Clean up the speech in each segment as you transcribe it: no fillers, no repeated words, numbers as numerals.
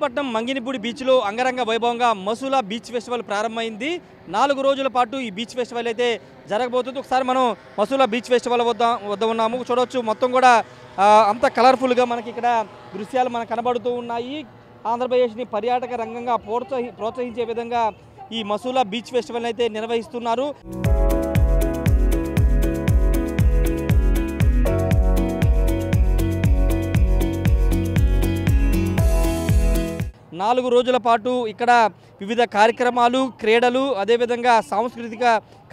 మచిలీపట్నం మంగినిపూడి బీచ్లో అంగరంగ వైభవంగా మసూలా బీచ్ ఫెస్టివల్ ప్రారంభమైంది. 4 రోజుల పాటు ఈ బీచ్ ఫెస్టివల్ అయితే జరగబోతుంది. ఒకసారి మనం మసూలా బీచ్ ఫెస్టివల్ వద్ద ఉన్నాము. చూడవచ్చు మొత్తం కూడా అంత కలర్ఫుల్గా మనకి ఇక్కడ దృశ్యాలు మనకు కనబడుతూ ఉన్నాయి. ఆంధ్రప్రదేశ్ని పర్యాటక రంగంగా ప్రోత్సహించే విధంగా ఈ మసూలా బీచ్ ఫెస్టివల్ అయితే నిర్వహిస్తున్నారు. 4 రోజుల పాటు ఇక్కడ వివిధ కార్యక్రమాలు, క్రీడలు, అదేవిధంగా సాంస్కృతిక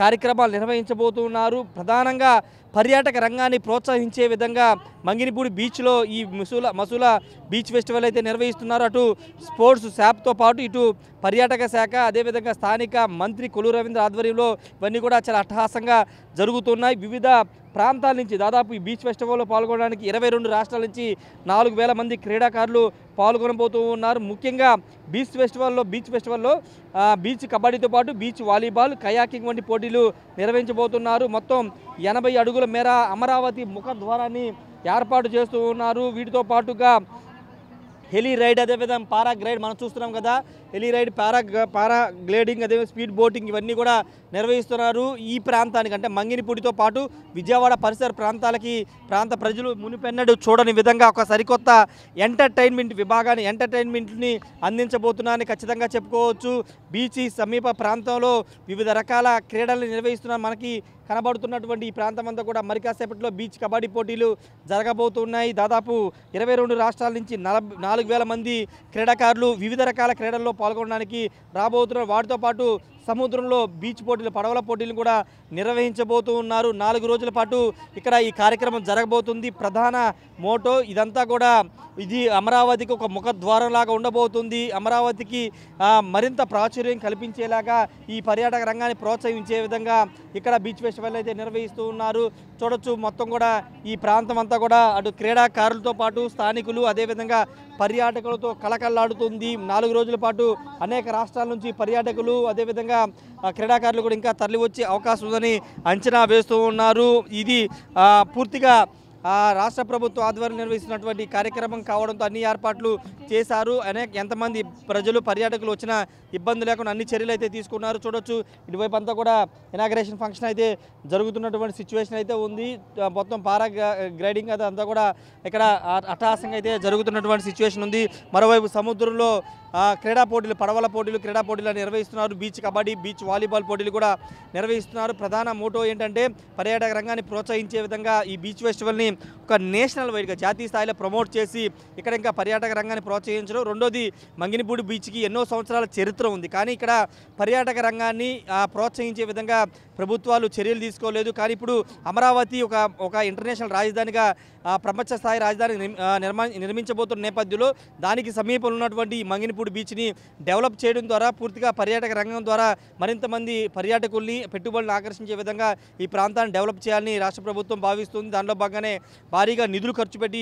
కార్యక్రమాలు నిర్వహించబోతున్నారు. ప్రధానంగా పర్యాటక రంగాన్ని ప్రోత్సహించే విధంగా మంగినిపూడి బీచ్లో ఈ మసూలా బీచ్ ఫెస్టివల్ అయితే నిర్వహిస్తున్నారు. అటు స్పోర్ట్స్ శాఖతో పాటు ఇటు పర్యాటక శాఖ, అదేవిధంగా స్థానిక మంత్రి కొల్లు రవీంద్ర ఆధ్వర్యంలో ఇవన్నీ కూడా చాలా అట్టహాసంగా జరుగుతున్నాయి. వివిధ ప్రాంతాల నుంచి దాదాపు ఈ బీచ్ ఫెస్టివల్లో పాల్గొనడానికి 22 రాష్ట్రాల నుంచి 4000 మంది క్రీడాకారులు పాల్గొనబోతూ ఉన్నారు. ముఖ్యంగా బీచ్ ఫెస్టివల్లో బీచ్ కబడ్డీతో పాటు బీచ్ వాలీబాల్, కయాకింగ్ వంటి పోటీలు నిర్వహించబోతున్నారు. మొత్తం 80 అడుగుల మేర అమరావతి ముఖద్వారాన్ని ఏర్పాటు చేస్తూ ఉన్నారు. వీటితో పాటుగా హెలీ రైడ్, అదేవిధంగా పారాగ్లైడ్ మనం చూస్తున్నాం కదా, హెలీ రైడ్, పారాగ్లైడింగ్, అదే స్పీడ్ బోటింగ్ ఇవన్నీ కూడా నిర్వహిస్తున్నారు. ఈ ప్రాంతానికి అంటే మంగినిపూడితో పాటు విజయవాడ పరిసర ప్రాంత ప్రజలు మునిపెన్నడు చూడని విధంగా ఒక సరికొత్త ఎంటర్టైన్మెంట్ని అందించబోతున్నారని ఖచ్చితంగా చెప్పుకోవచ్చు. బీచ్ సమీప ప్రాంతంలో వివిధ రకాల క్రీడలు నిర్వహిస్తున్నారు. మనకి కనబడుతున్నటువంటి ఈ ప్రాంతం అంతా కూడా మరి కాసేపట్లో బీచ్ కబడ్డీ పోటీలు జరగబోతున్నాయి. దాదాపు 22 రాష్ట్రాల నుంచి 4000 మంది క్రీడాకారులు వివిధ రకాల క్రీడల్లో పాల్గొనడానికి రాబోతున్నారు. వాటితో పాటు సముద్రంలో బీచ్ పోటీలు, పడవల పోటీలు కూడా నిర్వహించబోతూ ఉన్నారు. 4 రోజుల పాటు ఇక్కడ ఈ కార్యక్రమం జరగబోతుంది. ప్రధాన మోటో ఇదంతా కూడా ఇది అమరావతికి ఒక ముఖద్వారంలాగా ఉండబోతుంది. అమరావతికి మరింత ప్రాచుర్యం కల్పించేలాగా ఈ పర్యాటక రంగాన్ని ప్రోత్సహించే విధంగా ఇక్కడ బీచ్ ఫెస్టివల్ అయితే నిర్వహిస్తూ ఉన్నారు. చూడొచ్చు మొత్తం కూడా ఈ ప్రాంతం అంతా కూడా అటు క్రీడాకారులతో పాటు స్థానికులు, అదేవిధంగా పర్యాటకులతో కళకళలాడుతుంది. 4 రోజుల పాటు అనేక రాష్ట్రాల నుంచి పర్యాటకులు, అదేవిధంగా క్రీడాకారులు కూడా ఇంకా తరలి వచ్చే అవకాశం ఉందని అంచనా వేస్తూ ఉన్నారు. ఇది పూర్తిగా రాష్ట్ర ప్రభుత్వం ఆధ్వర్యంలో నిర్వహిస్తున్నటువంటి కార్యక్రమం కావడంతో అన్ని ఏర్పాట్లు చేశారు. ఎంతమంది ప్రజలు, పర్యాటకులు వచ్చినా ఇబ్బంది లేకుండా అన్ని చర్యలు అయితే తీసుకున్నారు. చూడొచ్చు ఇటువైపు అంతా కూడా ఇనాగ్రేషన్ ఫంక్షన్ అయితే జరుగుతున్నటువంటి సిచ్యువేషన్ అయితే ఉంది. మొత్తం పారాగ్లైడింగ్ అదంతా కూడా ఇక్కడ అట్టహాసంగా అయితే జరుగుతున్నటువంటి సిచ్యువేషన్ ఉంది. మరోవైపు సముద్రంలో క్రీడా పోటీలు, పడవల పోటీలు, క్రీడా పోటీలు నిర్వహిస్తున్నారు. బీచ్ కబడ్డీ, బీచ్ వాలీబాల్ పోటీలు కూడా నిర్వహిస్తున్నారు. ప్రధాన మోటో ఏంటంటే పర్యాటక రంగాన్ని ప్రోత్సహించే విధంగా ఈ బీచ్ ఫెస్టివల్ని ఒక నేషనల్ వైడ్గా జాతీయ స్థాయిలో ప్రమోట్ చేసి ఇక్కడ ఇంకా పర్యాటక రంగాన్ని ప్రోత్సహించడం. రెండోది, మంగినిపూడి బీచ్కి ఎన్నో సంవత్సరాల చరిత్ర ఉంది, కానీ ఇక్కడ పర్యాటక రంగాన్ని ప్రోత్సహించే విధంగా ప్రభుత్వాలు చర్యలు తీసుకోలేదు. కానీ ఇప్పుడు అమరావతి ఒక ఇంటర్నేషనల్ రాజధానిగా, ప్రపంచ స్థాయి రాజధాని నిర్మించబోతున్న నేపథ్యంలో దానికి సమీపంలో ఉన్నటువంటి మంగినిపూడి బీచ్ని డెవలప్ చేయడం ద్వారా పూర్తిగా పర్యాటక రంగం ద్వారా మరింత మంది పర్యాటకుల్ని, పెట్టుబడులను ఆకర్షించే విధంగా ఈ ప్రాంతాన్ని డెవలప్ చేయాలని రాష్ట్ర ప్రభుత్వం భావిస్తుంది. దానిలో భాగంగానే భారీగా నిధులు ఖర్చు పెట్టి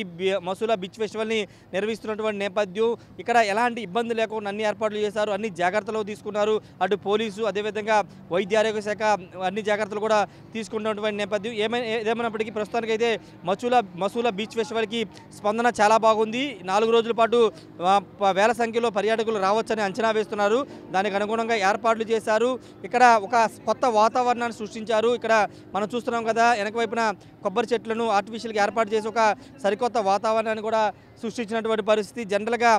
మసూలా బీచ్ ఫెస్టివల్ని నిర్వహిస్తున్నటువంటి నేపథ్యం. ఇక్కడ ఎలాంటి ఇబ్బంది లేకుండా అన్ని ఏర్పాట్లు చేశారు, అన్ని జాగ్రత్తలు తీసుకున్నారు. అటు పోలీసు, అదేవిధంగా వైద్య ఆరోగ్య శాఖ అన్ని జాగ్రత్తలు కూడా తీసుకున్నటువంటి నేపథ్యం. ఏమైనప్పటికీ ప్రస్తుతానికైతే మసూలా బీచ్ ఫెస్టివల్కి స్పందన చాలా బాగుంది. 4 రోజుల పాటు వేల సంఖ్యలో పర్యాటకులు రావచ్చని అంచనా వేస్తున్నారు. దానికి అనుగుణంగా ఏర్పాట్లు చేశారు. ఇక్కడ ఒక కొత్త వాతావరణాన్ని సృష్టించారు. ఇక్కడ మనం చూస్తున్నాం కదా, వెనక వైపున కొబ్బరి చెట్లను ఆర్టిఫిషియల్గా ఏర్పాటు చేసి ఒక సరికొత్త వాతావరణాన్ని కూడా సృష్టించినటువంటి పరిస్థితి. జనరల్గా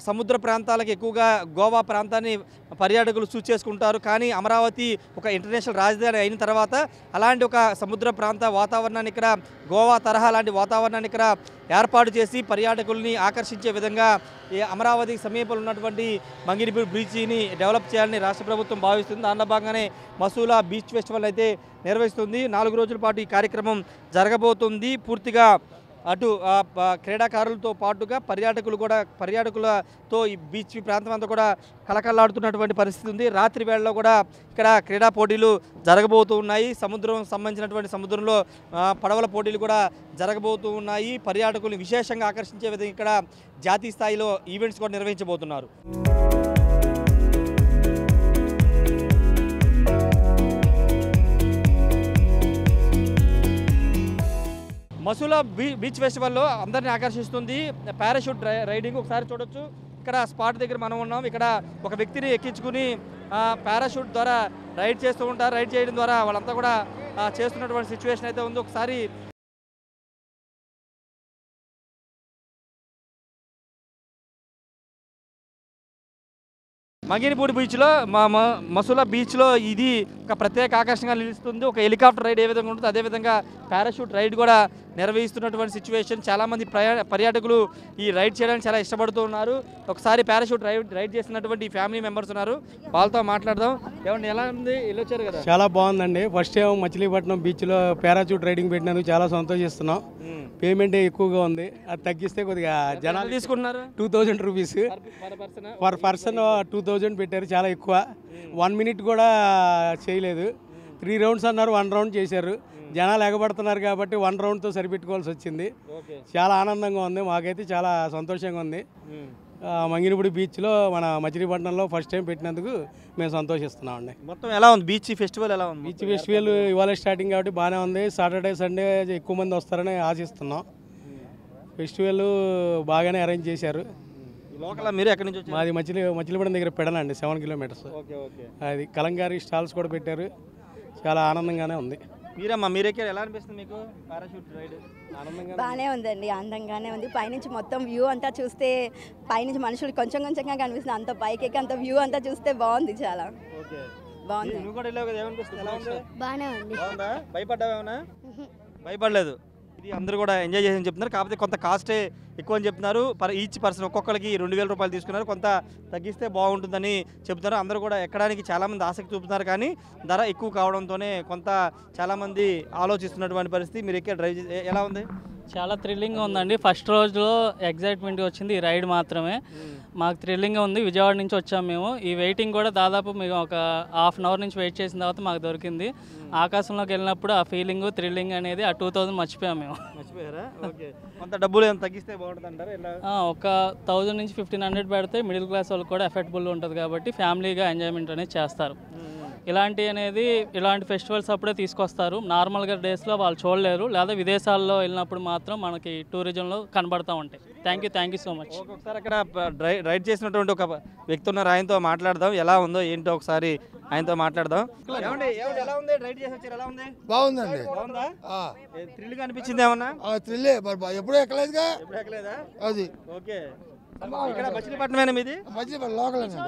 సముద్ర ప్రాంతాలకు ఎక్కువగా గోవా ప్రాంతాన్ని పర్యాటకులు చూస్ చేసుకుంటారు. కానీ అమరావతి ఒక ఇంటర్నేషనల్ రాజధాని అయిన తర్వాత అలాంటి ఒక సముద్ర ప్రాంత వాతావరణాన్ని ఇక్కడ, గోవా తరహా లాంటి వాతావరణాన్ని ఇక్కడ ఏర్పాటు చేసి పర్యాటకుల్ని ఆకర్షించే విధంగా ఈ అమరావతికి సమీపంలో ఉన్నటువంటి మంగినిపూడి బీచ్ని డెవలప్ చేయాలని రాష్ట్ర ప్రభుత్వం భావిస్తుంది. దానిలో భాగంగానే మసూలా బీచ్ ఫెస్టివల్ అయితే నిర్వహిస్తుంది. 4 రోజుల పాటు ఈ కార్యక్రమం జరగబోతుంది. పూర్తిగా అటు క్రీడాకారులతో పాటుగా పర్యాటకులతో ఈ బీచ్ ప్రాంతం అంతా కూడా కలకల్లాడుతున్నటువంటి పరిస్థితి ఉంది. రాత్రి వేళలో కూడా ఇక్కడ క్రీడా పోటీలు జరగబోతూ ఉన్నాయి. సముద్రంలో పడవల పోటీలు కూడా జరగబోతూ ఉన్నాయి. పర్యాటకులను విశేషంగా ఆకర్షించే విధంగా ఇక్కడ జాతీయ స్థాయిలో ఈవెంట్స్ కూడా నిర్వహించబోతున్నారు. మసూలా బీచ్ ఫెస్టివల్లో అందరినీ ఆకర్షిస్తుంది పారాషూట్ రైడింగ్. ఒకసారి చూడొచ్చు ఇక్కడ స్పాట్ దగ్గర మనం ఉన్నాం. ఇక్కడ ఒక వ్యక్తిని ఎక్కించుకుని పారాషూట్ ద్వారా రైడ్ చేస్తూ ఉంటారు. రైడ్ చేయడం ద్వారా వాళ్ళంతా కూడా చేస్తున్నటువంటి సిచ్యువేషన్ అయితే ఉంది. ఒకసారి మంగినపూడి బీచ్లో మసూలా బీచ్లో ఇది ఒక ప్రత్యేక ఆకర్షణగా నిలుస్తుంది. ఒక హెలికాప్టర్ రైడ్ ఏ విధంగా ఉంటుంది అదేవిధంగా పారాషూట్ రైడ్ కూడా నిర్వహిస్తున్నటువంటి సిచ్యువేషన్. చాలామంది పర్యాటకులు ఈ రైడ్ చేయడానికి చాలా ఇష్టపడుతూ ఉన్నారు. ఒకసారి పారాషూట్ రైడ్ చేసినటువంటి ఫ్యామిలీ మెంబర్స్ ఉన్నారు, వాళ్ళతో మాట్లాడదాం. ఏమండి, ఎలా ఉంది? వెళ్ళొచ్చారు కదా? చాలా బాగుందండి. ఫస్ట్ టైం మచిలీపట్నం బీచ్లో పారాషూట్ రైడింగ్ పెట్టినందుకు చాలా సంతోషిస్తున్నాం. పేమెంట్ ఎక్కువగా ఉంది, అది తగ్గిస్తే కొద్దిగా జనాలు తీసుకుంటున్నారు. 2000 రూపీస్ పర్ పర్సన్ 2000 పెట్టారు, చాలా ఎక్కువ. 1 మినిట్ కూడా చేయలేదు. 3 రౌండ్స్ అన్నారు, 1 రౌండ్ చేశారు. జనాలు ఎగబడుతున్నారు కాబట్టి 1 రౌండ్తో సరిపెట్టుకోవాల్సి వచ్చింది. చాలా ఆనందంగా ఉంది, మాకైతే చాలా సంతోషంగా ఉంది. మంగినపూడి బీచ్లో మన మచిలీపట్నంలో ఫస్ట్ టైం పెట్టినందుకు మేము సంతోషిస్తున్నామండి. మొత్తం ఎలా ఉంది బీచ్ ఫెస్టివల్? ఎలా ఉంది? బీచ్ ఫెస్టివల్ ఇవాళ స్టార్టింగ్ కాబట్టి బాగానే ఉంది. సాటర్డే సండే ఎక్కువ మంది వస్తారని ఆశిస్తున్నాం. ఫెస్టివల్ బాగానే అరేంజ్ చేశారు. లోకల్ మీరు ఎక్కడి నుంచి? మాది మచిలీపట్నం దగ్గర పెడనండి, 7 కిలోమీటర్స్. అది కలంకారీ స్టాల్స్ కూడా పెట్టారు, చాలా ఆనందంగానే ఉంది. మీరెక్కి ఎలా అనిపిస్తుంది మీకు పారాషూట్ రైడ్? బాగానే ఉందండి, అందంగానే ఉంది. పైనుంచి మొత్తం వ్యూ అంతా చూస్తే పైనుంచి మనుషులు కొంచెం కొంచెంగా కనిపిస్తుంది. అంత పైకి అంత వ్యూ అంతా చూస్తే బాగుంది, చాలా బాగుంది. బాగానే ఉంది. భయపడ్డావేమన్నా? భయపడలేదు. ఇది అందరూ కూడా ఎంజాయ్ చేసి చెప్తున్నారు. కాకపోతే కొంత కాస్టే ఎక్కువ అని చెప్తున్నారు. ఈచ్ పర్సన్ ఒక్కొక్కరికి 2000 రూపాయలు తీసుకున్నారు. కొంత తగ్గిస్తే బాగుంటుందని చెప్తున్నారు. అందరూ కూడా ఎక్కడానికి చాలామంది ఆసక్తి చూపుతున్నారు, కానీ ధర ఎక్కువ కావడంతోనే కొంత చాలామంది ఆలోచిస్తున్నటువంటి పరిస్థితి. మీరు ఎక్కడ డ్రైవ్ ఎలా ఉంది? చాలా థ్రిల్లింగ్గా ఉందండి. ఫస్ట్ రోజులో ఎగ్జైట్మెంట్గా వచ్చింది ఈ రైడ్ మాత్రమే. మాకు థ్రిల్లింగ్గా ఉంది. విజయవాడ నుంచి వచ్చాము మేము. ఈ వెయిటింగ్ కూడా దాదాపు మేము ఒక ½ అవర్ నుంచి వెయిట్ చేసిన తర్వాత మాకు దొరికింది. ఆకాశంలోకి వెళ్ళినప్పుడు ఆ ఫీలింగ్ థ్రిల్లింగ్ అనేది ఆ 2000 మర్చిపోయాము మేము. మర్చిపోయారా? ఓకే. కొంత డబ్బులు ఏమైనా తగ్గిస్తే బాగుంటుంది అంటారు. ఒక 1000 నుంచి 1500 పెడితే మిడిల్ క్లాస్ వాళ్ళకి కూడా ఎఫెక్టబుల్ ఉంటుంది కాబట్టి ఫ్యామిలీగా ఎంజాయ్మెంట్ అనేది చేస్తారు. ఇలాంటి ఫెస్టివల్స్ అప్పుడే తీసుకొస్తారు. నార్మల్గా డేస్లో వాళ్ళు చూడలేరు, లేదా విదేశాల్లో వెళ్ళినప్పుడు మాత్రం మనకి టూరిజంలో కనబడుతూ ఉంటాయి. Thank you so much. ఒకసారి అక్కడ రైడ్ చేసినటువంటి ఒక వ్యక్తి ఉన్నారు, ఆయనతో మాట్లాడదాం. ఎలా ఉందో ఏంటో ఒకసారి ఆయనతో మాట్లాడదాం. ఎలా ఉంది? రైడ్ చేసి వచ్చారు, ఎలా ఉంది? బాగుందండి. బాగుందా? థ్రిల్ అనిపించింది ఏమన్నా? థ్రిల్లే, ఎప్పుడు ఎక్కలేదుగా. ఎప్పుడు ఎక్కలేదా? అది ఓకే. ఇక్కడ మచిలీపట్నమేనా మీది? మచిలీపట్నం లోకల్ అండి.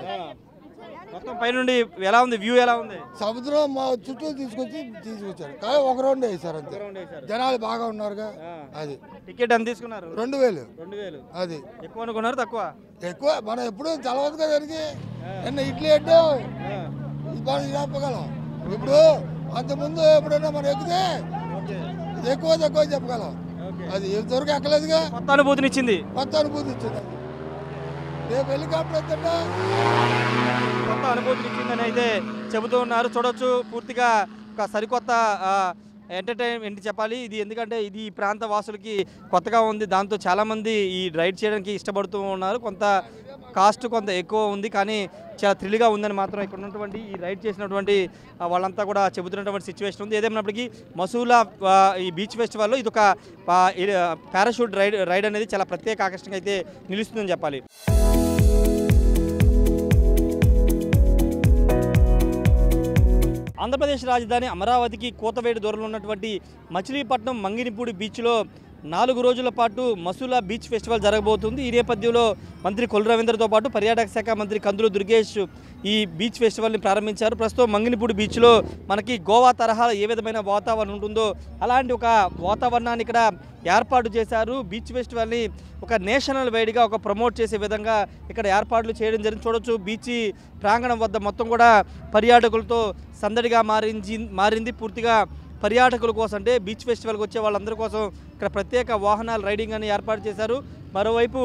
మొత్తం పైనుండి ఎలా ఉంది? వ్యూ ఎలా ఉంది? సముద్రం మా చుట్టూ తీసుకొచ్చారు, కానీ ఒక రౌండ్ వేసారు అంతే. జనాలు బాగా ఉన్నారుగా. అది టికెట్ ఎంత తీసుకున్నారు? 2000. అది ఎక్కువ అనుకున్నారు తక్కువ? ఎక్కువ. మనం ఎప్పుడు తెలవదు కదా దానికి. నిన్న ఇడ్లీ ఎడ్డు చెప్పగలం. ఇప్పుడు అంతకుముందు ఎప్పుడైనా మనం ఎక్కితే ఎక్కువ తక్కువ చెప్పగలం. అది ఇంతవరకు ఎక్కలేదుగా. కొత్త అనుభూతిని ఇచ్చింది. రేపు హెలికాప్టర్ వస్తుందా కొత్త అనుభూతిని ఇచ్చిందని అయితే చెబుతూ ఉన్నారు. చూడొచ్చు, పూర్తిగా ఒక సరికొత్త ఎంటర్టైన్మెంట్ చెప్పాలి ఇది. ఎందుకంటే ఇది ఈ ప్రాంత వాసులకి కొత్తగా ఉంది. దాంతో చాలామంది ఈ రైడ్ చేయడానికి ఇష్టపడుతూ ఉన్నారు. కొంత కాస్ట్ కొంత ఎక్కువ ఉంది, కానీ చాలా థ్రిల్గా ఉందని మాత్రం ఇక్కడ ఉన్నటువంటి ఈ రైడ్ చేసినటువంటి వాళ్ళంతా కూడా చెబుతున్నటువంటి సిచ్యువేషన్ ఉంది. ఏదేమైనప్పటికీ మసూలా ఈ బీచ్ ఫెస్టివల్లో ఇది ఒక పారాషూట్ రైడ్ అనేది చాలా ప్రత్యేక ఆకర్షణగా అయితే నిలుస్తుందని చెప్పాలి. ఆంధ్రప్రదేశ్ రాజధాని అమరావతికి కూతవేటు దూరంలో ఉన్నటువంటి మచిలీపట్నం మంగినపూడి బీచ్లో 4 రోజుల పాటు మసూలా బీచ్ ఫెస్టివల్ జరగబోతుంది. ఈ నేపథ్యంలో మంత్రి కొల్లు రవీంద్రతో పాటు పర్యాటక శాఖ మంత్రి కందులు దుర్గేష్ ఈ బీచ్ ఫెస్టివల్ని ప్రారంభించారు. ప్రస్తుతం మంగినపూడి బీచ్లో మనకి గోవా తరహా ఏ విధమైన వాతావరణం ఉంటుందో అలాంటి ఒక వాతావరణాన్ని ఇక్కడ ఏర్పాటు చేశారు. బీచ్ ఫెస్టివల్ని ఒక నేషనల్ వైడ్గా ఒక ప్రమోట్ చేసే విధంగా ఇక్కడ ఏర్పాట్లు చేయడం జరిగింది. చూడొచ్చు, బీచ్ ప్రాంగణం వద్ద మొత్తం కూడా పర్యాటకులతో సందడిగా మారింది. పూర్తిగా పర్యాటకుల కోసం, అంటే బీచ్ ఫెస్టివల్కి వచ్చే వాళ్ళందరి కోసం ఇక్కడ ప్రత్యేక వాహనాలు రైడింగ్ అని ఏర్పాటు చేశారు. మరోవైపు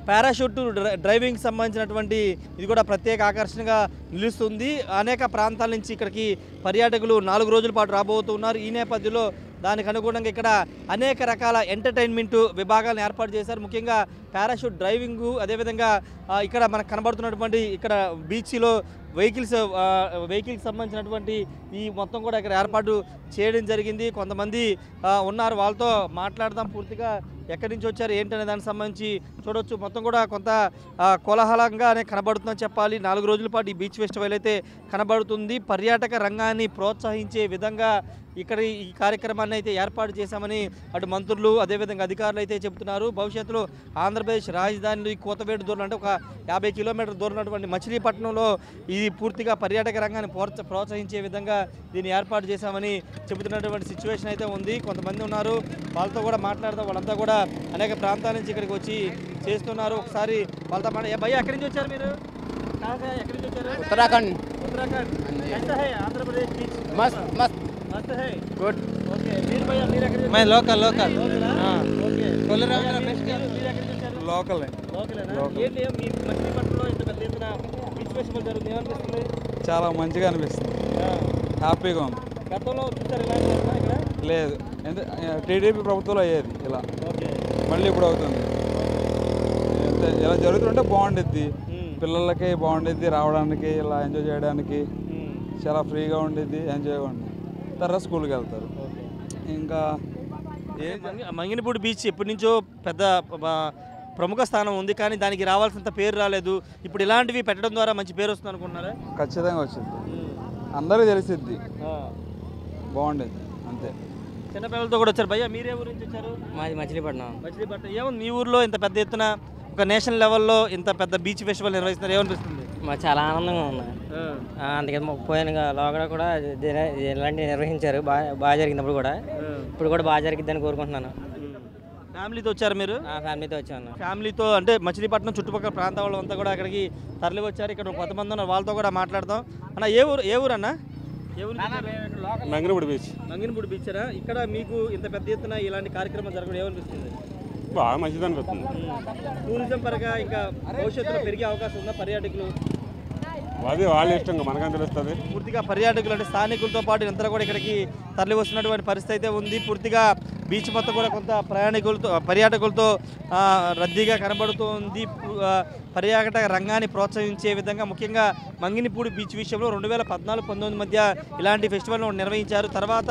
పారాషూట్ డ్రైవింగ్ సంబంధించినటువంటి ఇది కూడా ప్రత్యేక ఆకర్షణగా నిలుస్తుంది. అనేక ప్రాంతాల నుంచి ఇక్కడికి పర్యాటకులు 4 రోజుల పాటు రాబోతున్నారు. ఈ నేపథ్యంలో దానికి అనుగుణంగా ఇక్కడ అనేక రకాల ఎంటర్టైన్మెంట్ విభాగాలను ఏర్పాటు చేశారు. ముఖ్యంగా పారాషూట్ డ్రైవింగు, అదేవిధంగా ఇక్కడ మనకు కనబడుతున్నటువంటి ఇక్కడ బీచ్లో వెహికల్స్ సంబంధించినటువంటి ఈ మొత్తం కూడా ఇక్కడ ఏర్పాటు చేయడం జరిగింది. కొంతమంది ఉన్నారు, వాళ్ళతో మాట్లాడదాం. పూర్తిగా ఎక్కడి నుంచి వచ్చారు ఏంటనే దానికి సంబంధించి చూడొచ్చు. మొత్తం కూడా కొంత కోలాహలంగానే కనబడుతుందని చెప్పాలి. 4 రోజుల పాటు ఈ బీచ్ ఫెస్టివల్ అయితే కనబడుతుంది. పర్యాటక రంగాన్ని ప్రోత్సహించే విధంగా ఇక్కడ ఈ కార్యక్రమాన్ని అయితే ఏర్పాటు చేశామని అటు మంత్రులు అదేవిధంగా అధికారులు అయితే చెబుతున్నారు. భవిష్యత్తులో ఆంధ్రప్రదేశ్ రాజధాని కోతవేడు దూరం అంటే ఒక 50 కిలోమీటర్ల దూరం ఉన్నటువంటి మచిలీపట్నంలో ఇది పూర్తిగా పర్యాటక రంగాన్ని ప్రోత్సహించే విధంగా దీన్ని ఏర్పాటు చేశామని చెబుతున్నటువంటి సిచ్యువేషన్ అయితే ఉంది. కొంతమంది ఉన్నారు, వాళ్ళతో కూడా మాట్లాడదాం. వాళ్ళంతా కూడా అనేక ప్రాంతాల నుంచి ఇక్కడికి వచ్చి చేస్తున్నారు. ఒకసారి వాళ్ళతో భయ్యా ఎక్కడి నుంచి వచ్చారు మీరు? ఎక్కడి నుంచి వచ్చారు? उत्तराखंड उत्तराखंड कैसा है आंध्र प्रदेश बीच? मस्त मस्त मस्त है गुड ओके మీరు భయ్యా మీరు ఎక్కడి నుంచి? मैं लोकल लोकल ఓకే कोलरावना మీరు ఎక్కడి నుంచి వచ్చారు? लोकल है లోకలేనా? ఏంటి మీ మచిలీపట్నంలో ఇంత పెద్ద ఎత్తున బీచ్ ఫెస్టివల్ జరుగుతుంది, ఏమనిపిస్తుంది? చాలా మంచిగా అనిపిస్తుంది, హ్యాపీగా ఉంది. గతంలో చూసారు ఇలాంటి ఇక్కడ? లేదు టీడీపీ ప్రభుత్వంలో అయ్యేది ఇలా, ఓకే మళ్ళీ ఇప్పుడు అవుతుంది. ఇలా జరుగుతుంటే బాగుండిద్ది, పిల్లలకి బాగుండిద్ది, రావడానికి ఇలా ఎంజాయ్ చేయడానికి చాలా ఫ్రీగా ఉండిద్ది, ఎంజాయ్గా ఉండిద్ది. తర్వాత స్కూల్కి వెళ్తారు. ఇంకా మంగినపూడి బీచ్ ఎప్పటి నుంచో పెద్ద ప్రముఖ స్థానం ఉంది, కానీ దానికి రావాల్సినంత పేరు రాలేదు. ఇప్పుడు ఇలాంటివి పెట్టడం ద్వారా మంచి పేరు వస్తుంది అనుకుంటున్నారా? ఖచ్చితంగా వచ్చింది, అందరికీ తెలిసిద్ది, బాగుండేది అంతే. చిన్నపిల్లలతో కూడా వచ్చారు. భయ్యా మీరే ఊరు నుంచి వచ్చారు? మాది మచిలీపట్నం. మచిలీపట్నం. ఏముంది మీ ఊర్లో ఇంత పెద్ద ఎత్తున ఒక నేషనల్ లెవెల్లో ఇంత పెద్ద బీచ్ ఫెస్టివల్ నిర్వహిస్తున్నారు, ఏమనిపిస్తుంది? మాకు చాలా ఆనందంగా ఉంది. అందుకే పోయిన లోగడ కూడా ఇలాంటివి నిర్వహించారు, బాగా జరిగినప్పుడు కూడా. ఇప్పుడు కూడా బాగా జరిగిద్దని కోరుకుంటున్నాను. ఫ్యామిలీతో వచ్చారు మీరు? ఫ్యామిలీతో వచ్చాను. ఫ్యామిలీతో అంటే మచిలీపట్నం చుట్టుపక్కల ప్రాంతాల వాళ్ళు అంతా కూడా అక్కడికి తరలి వచ్చారు. ఇక్కడ కొంతమంది ఉన్నారు, వాళ్ళతో కూడా మాట్లాడదాం. అన్న ఏ ఊరు అన్న? ఏ ఊరు? మంగినపూడి బీచ్. మంగినపూడి బీచరా? ఇక్కడ మీకు ఇంత పెద్ద ఎత్తున ఇలాంటి కార్యక్రమం జరగడం ఏమనిపిస్తుంది? బాగా మంచిది అనిపిస్తుంది. టూరిజం పరంగా ఇంకా భవిష్యత్తులో పెరిగే అవకాశం ఉందా పర్యాటకులు? అది వాళ్ళ ఇష్టంగా మనకని తెలుస్తుంది. పూర్తిగా పర్యాటకులు అంటే స్థానికులతో పాటు ఇంత కూడా ఇక్కడికి తరలి వస్తున్నటువంటి పరిస్థితి అయితే ఉంది. పూర్తిగా బీచ్ మొత్తం కూడా కొంత పర్యాటకులతో రద్దీగా కనబడుతోంది. పర్యాటక రంగాన్ని ప్రోత్సహించే విధంగా ముఖ్యంగా మంగినపూడి బీచ్ విషయంలో 2014-19 మధ్య ఇలాంటి ఫెస్టివల్ నిర్వహించారు. తర్వాత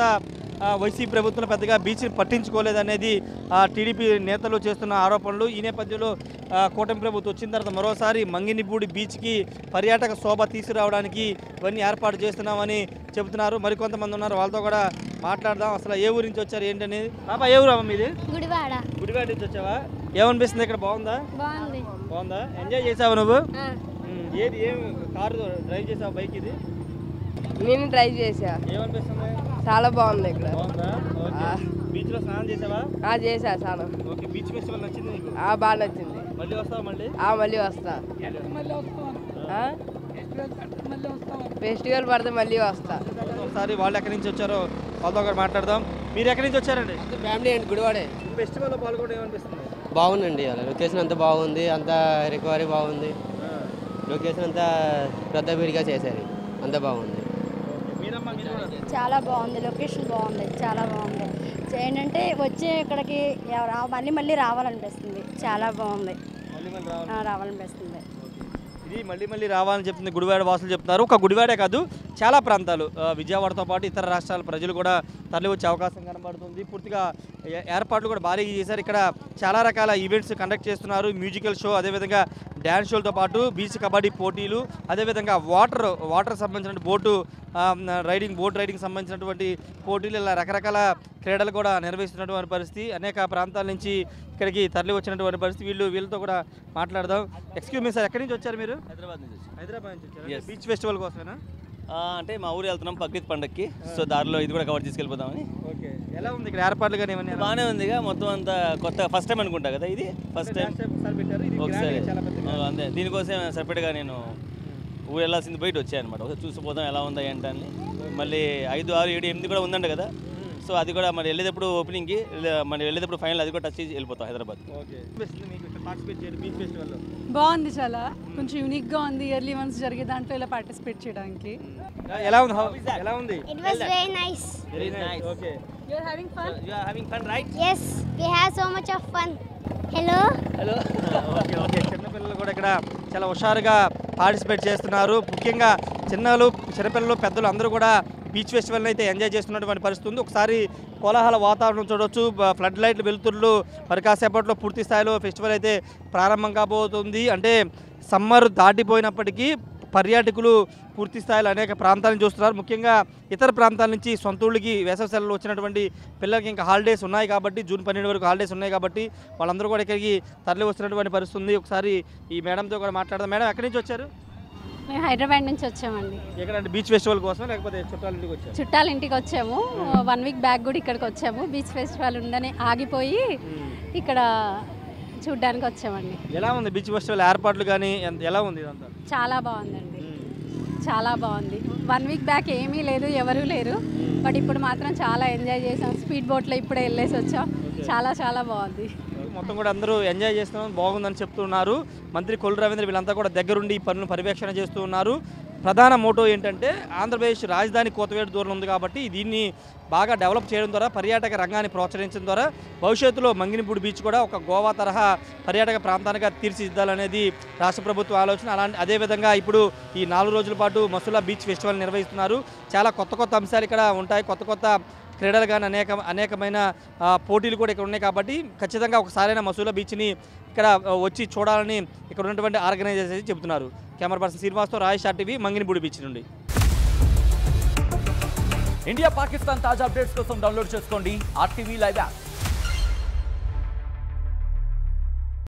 వైసీపీ ప్రభుత్వం పెద్దగా బీచ్ని పట్టించుకోలేదనేది టీడీపీ నేతలు చేస్తున్న ఆరోపణలు. ఈ నేపథ్యంలో కూటమి ప్రభుత్వం వచ్చిన తర్వాత మరోసారి మంగినపూడి బీచ్కి పర్యాటక శోభ తీసుకురావడానికి ఇవన్నీ ఏర్పాటు చేస్తున్నామని చెబుతున్నారు. మరికొంతమంది ఉన్నారు, వాళ్ళతో కూడా మాట్లాడదాం. అసలు ఏ ఊరి నుంచి వచ్చారు ఏంటనేది. పాప ఏ ఊరు అమ్మ మీది? గుడివాడ. గుడివాడ నుంచి వచ్చావా? ఏమనిపిస్తుంది ఇక్కడ? బాగుందా? బాగుంది. బాగుందా? ఎంజాయ్ చేసావు నువ్వు? ఏం కారు డ్రైవ్ చేసావు? బైక్ ఇది? నేను డ్రైవ్ చేసా. ఏమనిపిస్తుంది? చాలా బాగుంది ఇక్కడ. బాగుందా? ఓకే. బీచ్ లో స్నానం చేసావా? చేసా చాలా. ఓకే. బీచ్ ఫెస్టివల్ నచ్చింది నీకు? బాగా నచ్చింది. మళ్ళీ వస్తావా? మళ్ళీ వస్తా. ఫెస్టివల్ పడితే మళ్ళీ వస్తా. ఒకసారి వాళ్ళు ఎక్కడి నుంచి వచ్చారో వాళ్ళతో కూడా మాట్లాడదాం. మీరు ఎక్కడి నుంచి వచ్చారండి? ఫ్యామిలీ అండి, గుడివాడే. ఫెస్టివల్లో పాల్గొనడం ఏమనిపిస్తుంది? బాగుందండి, లొకేషన్ అంతా బాగుంది, అంతా రికవరీ బాగుంది, లొకేషన్ అంతా పెద్ద వీడిగా చేశారు, అంతా బాగుంది. చాలా బాగుంది, లొకేషన్ బాగుంది, చాలా బాగుంది. ఏంటంటే వచ్చే ఇక్కడికి మళ్ళీ మళ్ళీ రావాలనిపిస్తుంది. చాలా బాగుంది, రావాలనిపిస్తుంది. ఇది మళ్ళీ రావాలని చెప్తుంది గుడివాడ వాసులు చెప్తున్నారు. ఒక గుడివాడే కాదు, చాలా ప్రాంతాలు విజయవాడతో పాటు ఇతర రాష్ట్రాల ప్రజలు కూడా తరలి వచ్చే అవకాశం కనబడుతుంది. పూర్తిగా ఏర్పాట్లు కూడా భారీగా చేశారు. ఇక్కడ చాలా రకాల ఈవెంట్స్ కండక్ట్ చేస్తున్నారు. మ్యూజికల్ షో, అదేవిధంగా డ్యాన్స్ షోలతో పాటు బీచ్ కబడ్డీ పోటీలు, అదేవిధంగా వాటర్ సంబంధించిన బోట్ రైడింగ్ సంబంధించినటువంటి పోటీలు, ఇలా రకరకాల క్రీడలు కూడా నిర్వహిస్తున్నటువంటి పరిస్థితి. అనేక ప్రాంతాల నుంచి ఇక్కడికి తరలి వచ్చినటువంటి పరిస్థితి. వీళ్ళతో కూడా మాట్లాడదాం. ఎక్స్క్యూజ్ మీ సార్, ఎక్కడి నుంచి వచ్చారు మీరు? హైదరాబాద్ నుంచి. హైదరాబాద్ నుంచి వచ్చారు. బీచ్ ఫెస్టివల్ కోసమేనా? అంటే మా ఊరు వెళ్తున్నాం బక్రీద్ పండగకి, సో దారిలో ఇది కూడా కవర్ తీసుకెళ్ళిపోతామని. ఓకే. ఎలా ఉంది ఇక్కడ ఏర్పాట్లు కానీ? ఏమన్నా బాగానే ఉంది, మొత్తం అంతా కొత్త ఫస్ట్ టైం అనుకుంటా కదా ఇది, ఫస్ట్ టైం ఒకసారి. అంతే, దీనికోసం సపరేట్గా నేను ఊరు వెళ్ళాల్సింది బయట వచ్చాను అనమాట. ఒకసారి చూసిపోతాం ఎలా ఉందా ఏంటని. మళ్ళీ 5, 6, 7, 8 కూడా ఉందంట కదా, సో అది కూడా మరి వెళ్ళేటప్పుడు ఓపెనింగ్కి, మరి వెళ్ళేటప్పుడు ఫైనల్ అది కూడా టచ్ చేసి వెళ్ళిపోతాం హైదరాబాద్. బాగుంది, చాలా కొంచెం యూనిక్గా ఉంది. ఇయర్లీ వన్స్ జరిగే దాంట్లో ఇలా పార్టిసిపేట్ చేయడానికి. ఎలా ఉంది? ఎలా ఉంది? It was very nice. Very nice. Okay. You are having fun? You are having fun, right? Yes, we have so much of fun. Hello. Okay. చిన్నపిల్లలు కూడా ఇక్కడ చాలా హుషారుగా పార్టిసిపేట్ చేస్తున్నారు. ముఖ్యంగా చిన్నపిల్లలు పెద్దలు అందరూ కూడా బీచ్ ఫెస్టివల్ని అయితే ఎంజాయ్ చేస్తున్నటువంటి పరిస్థితి ఉంది. ఒకసారి కోలాహల వాతావరణం చూడవచ్చు. ఫ్లడ్ లైట్లు వెలుతురులు మరి కాసేపట్లో పూర్తి స్థాయిలో ఫెస్టివల్ అయితే ప్రారంభం కాబోతుంది. అంటే సమ్మర్ దాటిపోయినప్పటికీ పర్యాటకులు పూర్తి స్థాయిలో అనేక ప్రాంతాలను చూస్తున్నారు. ముఖ్యంగా ఇతర ప్రాంతాల నుంచి సొంత ఊళ్ళకి వేసవి సెలవులు వచ్చినటువంటి పిల్లలకి ఇంకా హాలిడేస్ ఉన్నాయి కాబట్టి జూన్ 12 వరకు హాలిడేస్ ఉన్నాయి కాబట్టి వాళ్ళందరూ కూడా ఇక్కడికి తరలి వస్తున్నటువంటి పరిస్థితి ఉంది. ఒకసారి ఈ మేడంతో కూడా మాట్లాడదాం. మేడం ఎక్కడి నుంచి వచ్చారు? మేము హైదరాబాద్ నుంచి వచ్చామండి. ఎక్కడంటే బీచ్ ఫెస్టివల్ కోసం లేకపోతే చుట్టాల ఇంటికి వచ్చారు? చుట్టాల ఇంటికి వచ్చాము. 1 వీక్ బ్యాక్ కూడా ఇక్కడికి వచ్చాము. బీచ్ ఫెస్టివల్ ఉండని ఆగిపోయి ఇక్కడ చూడ్డానికి వచ్చామండి. ఎలా ఉంది బీచ్ ఫెస్టివల్ ఏర్పాట్లు కానీ ఎలా ఉంది ఇదంతా? చాలా బాగుందండి, చాలా బాగుంది. 1 వీక్ బ్యాక్ ఏమీ లేదు, ఎవరూ లేరు. బట్ ఇప్పుడు మాత్రం చాలా ఎంజాయ్ చేసాం. స్పీడ్ బోట్లో ఇప్పుడే వెళ్ళేసి వచ్చాం. చాలా చాలా బాగుంది. మొత్తం కూడా అందరూ ఎంజాయ్ చేస్తున్నాం, బాగుందని చెప్తున్నారు. మంత్రి కొల్లు రవీంద్ర వీళ్ళంతా కూడా దగ్గరుండి ఈ పనులను పర్యవేక్షణ చేస్తూ ఉన్నారు. ప్రధాన మోటో ఏంటంటే ఆంధ్రప్రదేశ్ రాజధాని కోతవేడు దూరం ఉంది కాబట్టి దీన్ని బాగా డెవలప్ చేయడం ద్వారా పర్యాటక రంగాన్ని ప్రోత్సహించడం ద్వారా భవిష్యత్తులో మంగినపూడి బీచ్ కూడా ఒక గోవా తరహా పర్యాటక ప్రాంతానికి తీర్చిదిద్దాలనేది రాష్ట్ర ప్రభుత్వ ఆలోచన. అదేవిధంగా ఇప్పుడు ఈ 4 రోజుల పాటు మసులా బీచ్ ఫెస్టివల్ నిర్వహిస్తున్నారు. చాలా కొత్త అంశాలు ఇక్కడ ఉంటాయి. కొత్త క్రీడలు కానీ అనేకమైన పోటీలు కూడా ఇక్కడ ఉన్నాయి కాబట్టి ఖచ్చితంగా ఒకసారైనా మసూలా బీచ్ని ఇక్కడ వచ్చి చూడాలని ఇక్కడ ఉన్నటువంటి ఆర్గనైజర్స్ చెబుతున్నారు. కెమెరా పర్సన్ శ్రీనివాస్తో రాజేష్ టీవీ మంగినపూడి బీచ్ నుండి. ఇండియా పాకిస్తాన్ తాజా అప్డేట్స్ కోసం డౌన్లోడ్ చేసుకోండి RTV లైవ్ యాప్.